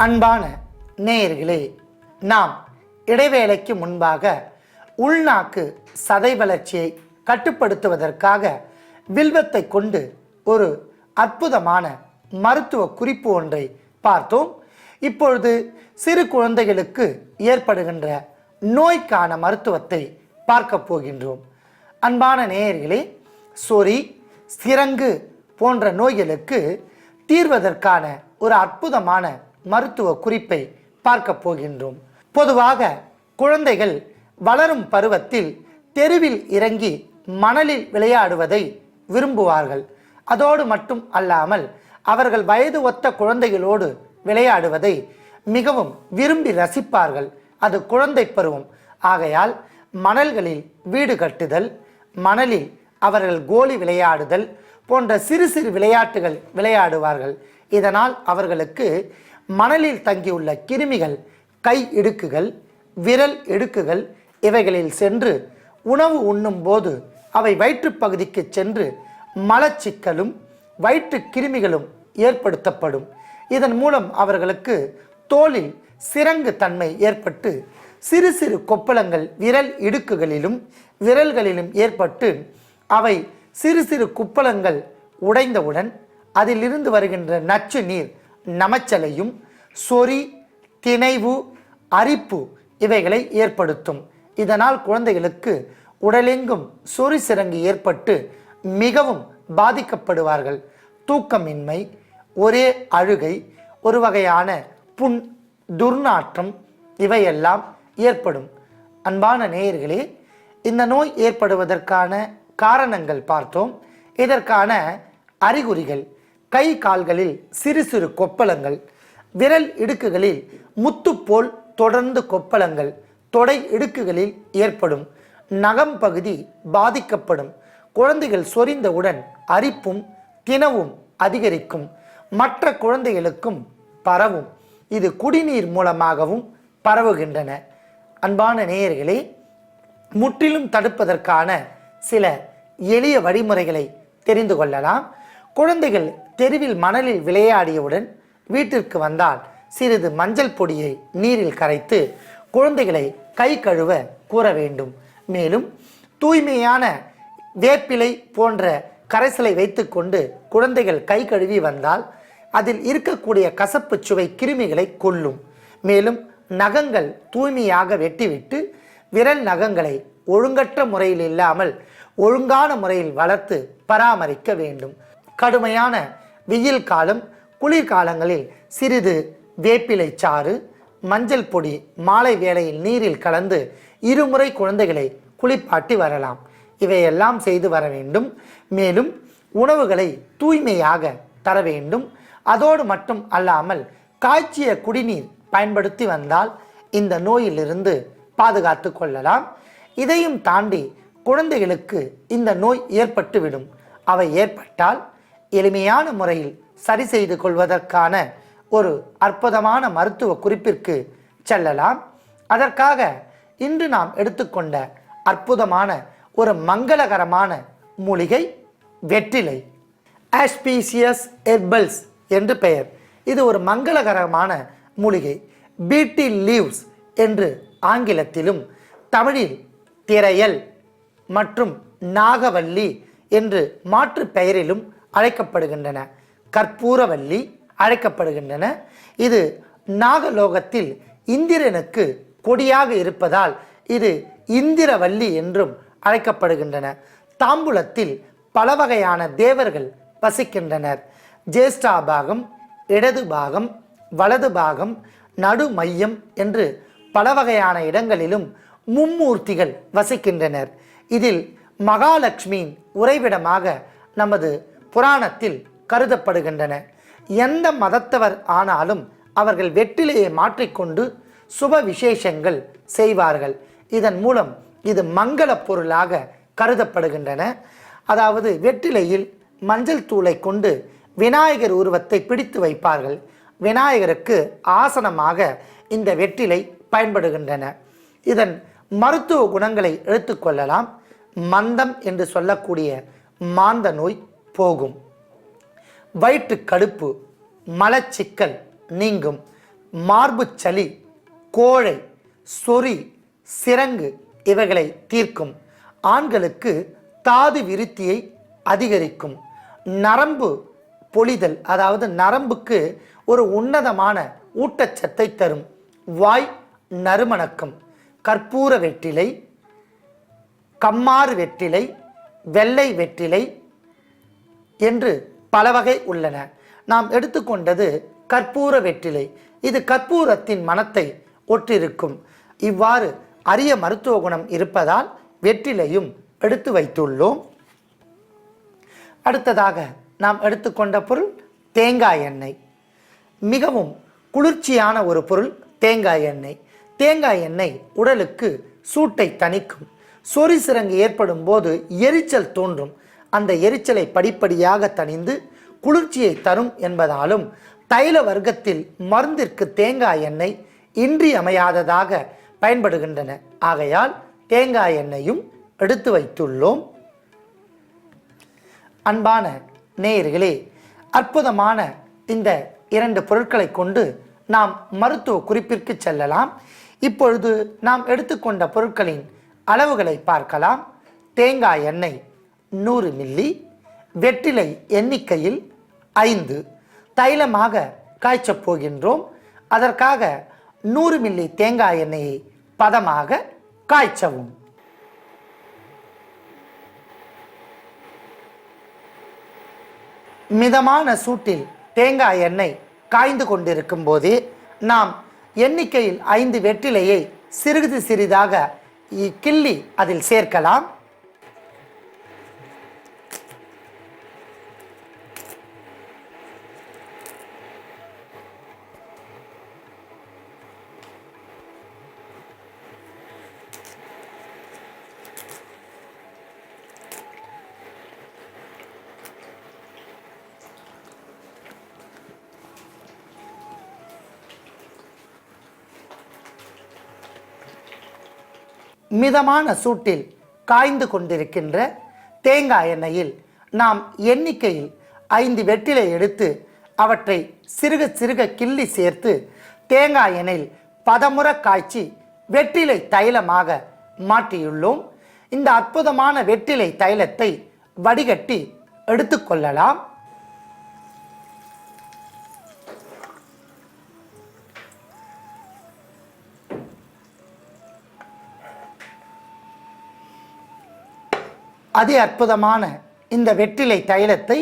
அன்பான நேயர்களே, நாம் இடைவேளைக்கு முன்பாக உள்நாக்கு சதை வளர்ச்சியை கட்டுப்படுத்துவதற்காக வில்வத்தை கொண்டு ஒரு அற்புதமான மருத்துவ குறிப்பு ஒன்றை பார்த்தோம். இப்பொழுது சிறு குழந்தைகளுக்கு ஏற்படுகின்ற நோய்க்கான மருத்துவத்தை பார்க்க போகின்றோம். அன்பான நேயர்களே, சொறி, சிரங்கு போன்ற நோய்களுக்கு தீர்வதற்கான ஒரு அற்புதமான மருத்துவ குறிப்பை பார்க்க போகின்றோம். பொதுவாக குழந்தைகள் வளரும் பருவத்தில் தெருவில் இறங்கி மணலில் விளையாடுவதை விரும்புவார்கள். அதோடு மட்டும் அல்லாமல் அவர்கள் வயது ஒத்த குழந்தைகளோடு விளையாடுவதை மிகவும் விரும்பி ரசிப்பார்கள். அது குழந்தை பருவம். ஆகையால் மணல்களில் வீடு கட்டுதல், மணலில் அவர்கள் கோலி விளையாடுதல் போன்ற சிறு சிறு விளையாட்டுகள் விளையாடுவார்கள். இதனால் அவர்களுக்கு மணலில் தங்கியுள்ள கிருமிகள், கை இடுக்குகள், விரல் இடுக்குகள் இவைகளில் சென்று உணவு உண்ணும் போது அவை வயிற்றுப்பகுதிக்கு சென்று மலச்சிக்கலும் வயிற்று கிருமிகளும் ஏற்படுத்தப்படும். இதன் மூலம் அவர்களுக்கு தோலில் சிரங்கு தன்மை ஏற்பட்டு சிறு சிறு கொப்பளங்கள் விரல் இடுக்குகளிலும் விரல்களிலும் ஏற்பட்டு அவை சிறு சிறு குப்பளங்கள் உடைந்தவுடன் அதிலிருந்து வருகின்ற நச்சு நீர் நமச்சலையும் சொறி, திணைவு, அரிப்பு இவைகளை ஏற்படுத்தும். இதனால் குழந்தைகளுக்கு உடலெங்கும் சொறி சிரங்கு ஏற்பட்டு மிகவும் பாதிக்கப்படுவார்கள். தூக்கமின்மை, ஒரே அழுகை, ஒரு வகையான புண், துர்நாற்றம் இவையெல்லாம் ஏற்படும். அன்பான நேயர்களே, இந்த நோய் ஏற்படுவதற்கான காரணங்கள் பார்த்தோம். இதற்கான அறிகுறிகள்: கை கால்களில் சிறு சிறு கொப்பளங்கள், விரல் இடுக்குகளில் முத்து போல் தொடர்ந்து கொப்பளங்கள் தொடை இடுக்குகளில் ஏற்படும், நகம் பகுதி பாதிக்கப்படும், குழந்தைகள் சொரிந்தவுடன் அரிப்பும் தினவும் அதிகரிக்கும், மற்ற குழந்தைகளுக்கும் பரவும். இது குடிநீர் மூலமாகவும் பரவுகின்றன. அன்பான நேயர்களே, முற்றிலும் தடுப்பதற்கான சில எளிய வழிமுறைகளை தெரிந்து கொள்ளலாம். குழந்தைகள் தெருவில் மணலில் விளையாடியவுடன் வீட்டிற்கு வந்தால் சிறிது மஞ்சள் பொடியை நீரில் கரைத்து குழந்தைகளை கை கழுவ கூற வேண்டும். மேலும் தூய்மையான வேப்பிலை போன்ற கரைசலை வைத்துக்கொண்டு குழந்தைகள் கை கழுவி வந்தால் அதில் இருக்கக்கூடிய கசப்பு சுவை கிருமிகளை கொல்லும். மேலும் நகங்கள் தூய்மையாக வெட்டிவிட்டு விரல் நகங்களை ஒழுங்கற்ற முறையில் இல்லாமல் ஒழுங்கான முறையில் வளர்த்து பராமரிக்க வேண்டும். கடுமையான வெயில் காலம், குளிர்காலங்களில் சிறிது வேப்பிலை சாறு, மஞ்சள் பொடி மாலை வேளையில் நீரில் கலந்து இருமுறை குழந்தைகளை குளிப்பாட்டி வரலாம். இவையெல்லாம் செய்து வர வேண்டும். மேலும் உணவுகளை தூய்மையாக தர வேண்டும். அதோடு மட்டும் அல்லாமல் காய்ச்சிய குடிநீர் பயன்படுத்தி வந்தால் இந்த நோயிலிருந்து பாதுகாத்து கொள்ளலாம். இதையும் தாண்டி குழந்தைகளுக்கு இந்த நோய் ஏற்பட்டுவிடும். அவை ஏற்பட்டால் எளிமையான முறையில் சரி செய்து கொள்வதற்கான ஒரு அற்புதமான மருத்துவ குறிப்பிற்கு செல்லலாம். அதற்காக இன்று நாம் எடுத்துக்கொண்ட அற்புதமான ஒரு மங்களகரமான மூலிகை வெற்றிலை. ஆஸ்பீசியஸ் ஹெர்பல்ஸ் என்று பெயர். இது ஒரு மங்களகரமான மூலிகை. பீட்டி லீவ்ஸ் என்று ஆங்கிலத்திலும், தமிழில் திரையல் மற்றும் நாகவல்லி என்று மாற்று பெயரிலும் அழைக்கப்படுகின்றன. கற்பூரவல்லி அழைக்கப்படுகின்றன. இது நாகலோகத்தில் இந்திரனுக்கு கொடியாக இருப்பதால் இது இந்திரவல்லி என்றும் அழைக்கப்படுகின்றன. தாம்பூலத்தில் பல வகையான தேவர்கள் வசிக்கின்றனர். ஜேஷ்டா பாகம், இடது பாகம், வலது பாகம், நடு மையம் என்று பல வகையான இடங்களிலும் மும்மூர்த்திகள் வசிக்கின்றனர். இதில் மகாலட்சுமியின் உறைவிடமாக நமது புராணத்தில் கருதப்படுகின்றன. எந்த மதத்தவர் ஆனாலும் அவர்கள் வெற்றிலையை மாற்றிக்கொண்டு சுப விசேஷங்கள் செய்வார்கள். இதன் மூலம் இது மங்கள பொருளாக கருதப்படுகின்றன. அதாவது வெற்றிலையில் மஞ்சள் தூளை கொண்டு விநாயகர் உருவத்தை பிடித்து வைப்பார்கள். விநாயகருக்கு ஆசனமாக இந்த வெற்றிலை பயன்படுகின்றன. இதன் மருத்துவ குணங்களை எடுத்துக்கொள்ளலாம். மந்தம் என்று சொல்லக்கூடிய மாந்த நோய் போகும். வயிற்று கடுப்பு, மலச்சிக்கல் நீங்கும். மார்புச்சளி, கோழை, சொறி, சிரங்கு இவைகளை தீர்க்கும். ஆண்களுக்கு தாது விருத்தியை அதிகரிக்கும். நரம்பு பொழிதல், அதாவது நரம்புக்கு ஒரு உன்னதமான ஊட்டச்சத்தை தரும். வாய் நறுமணக்கம். கற்பூர வெற்றிலை, கம்மாறு வெற்றிலை, வெள்ளை வெற்றிலை என்று பல வகை உள்ளன. நாம் எடுத்துக்கொண்டது கற்பூர வெற்றிலை. இது கற்பூரத்தின் மணத்தை ஒற்றிருக்கும். இவ்வாறு அரிய மருத்துவ குணம் இருப்பதால் வெற்றிலையும் எடுத்து வைத்துள்ளோம். அடுத்ததாக நாம் எடுத்துக்கொண்ட பொருள் தேங்காய் எண்ணெய். மிகவும் குளிர்ச்சியான ஒரு பொருள் தேங்காய் எண்ணெய். தேங்காய் எண்ணெய் உடலுக்கு சூட்டை தணிக்கும். சொறி சிரங்கு ஏற்படும் போது எரிச்சல் தோன்றும். அந்த எரிச்சலை படிப்படியாக தணிந்து குளிர்ச்சியை தரும் என்பதாலும் தைல வர்க்கத்தில் மருந்திற்கு தேங்காய் எண்ணெய் இன்றியமையாததாக பயன்படுகின்றன. ஆகையால் தேங்காய் எண்ணெயும் எடுத்து வைத்துள்ளோம். அன்பான நேயர்களே, அற்புதமான இந்த 2 பொருட்களை கொண்டு நாம் மருத்துவ குறிப்பிற்கு செல்லலாம். இப்பொழுது நாம் எடுத்துக்கொண்ட பொருட்களின் அளவுகளை பார்க்கலாம். தேங்காய் எண்ணெய் 100 மில்லி, வெற்றிலை எண்ணிக்கையில் 5, தைலமாக காய்ச்சப் போகின்றோம். அதற்காக 100 மில்லி தேங்காய் எண்ணெயை பதமாக காய்ச்சவும். மிதமான சூட்டில் தேங்காய் எண்ணெய் காய்ந்து கொண்டிருக்கும் போதே நாம் எண்ணிக்கையில் 5 வெற்றிலையை சிறிது சிறிதாக கிள்ளி அதில் சேர்க்கலாம். மிதமான சூட்டில் காய்ந்து கொண்டிருக்கின்ற தேங்காய் எண்ணெயில் நாம் எண்ணிக்கையில் 5 வெற்றிலை எடுத்து அவற்றை சிறுக சிறுக கிள்ளி சேர்த்து தேங்காய் எண்ணெயில் பதமுற காய்ச்சி வெற்றிலை தைலமாக மாற்றியுள்ளோம். இந்த அற்புதமான வெற்றிலை தைலத்தை வடிகட்டி எடுத்துக்கொள்ளலாம். அதி அற்புதமான இந்த வெற்றிலை தைலத்தை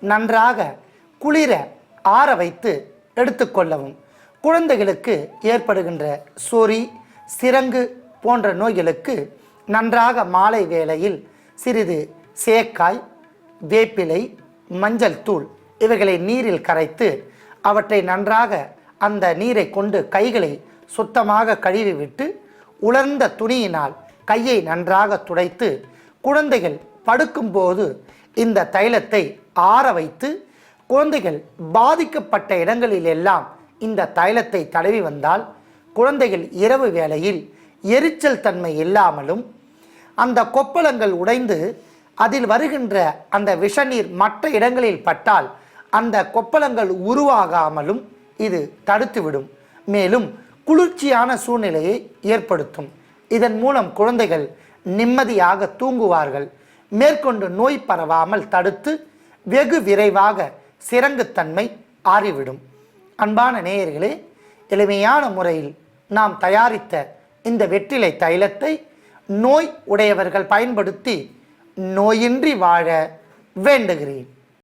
நன்றாக குளிர ஆற வைத்து எடுத்துக்கொள்ளவும். குழந்தைகளுக்கு ஏற்படுகின்ற சொறி, சிரங்கு போன்ற நோய்களுக்கு நன்றாக மாலை வேளையில் சிறிது சேக்காய், வேப்பிலை, மஞ்சள் தூள் இவைகளை நீரில் கரைத்து அவற்றை நன்றாக அந்த நீரை கொண்டு கைகளை சுத்தமாக கழுவிவிட்டு உலர்ந்த துணியினால் கையை நன்றாக துடைத்து குழந்தைகள் படுக்கும்போது இந்த தைலத்தை ஆற வைத்து குழந்தைகள் பாதிக்கப்பட்ட இடங்களில் எல்லாம் இந்த தைலத்தை தடவி வந்தால் குழந்தைகள் இரவு வேளையில் எரிச்சல் தன்மை இல்லாமலும் அந்த கொப்பளங்கள் உடைந்து அதில் வருகின்ற அந்த விஷநீர் மற்ற இடங்களில் பட்டால் அந்த கொப்பளங்கள் உருவாகாமலும் இது தடுத்துவிடும். மேலும் குளிர்ச்சியான சூழ்நிலையை ஏற்படுத்தும். இதன் மூலம் குழந்தைகள் நிம்மதியாக தூங்குவார்கள். மேற்கொண்டு நோய் பரவாமல் தடுத்து வெகு விரைவாக சிரங்குத்தன்மை ஆறிவிடும். அன்பான நேயர்களே, எளிமையான முறையில் நாம் தயாரித்த இந்த வெற்றிலை தைலத்தை நோய் உடையவர்கள் பயன்படுத்தி நோயின்றி வாழ வேண்டுகிறேன்.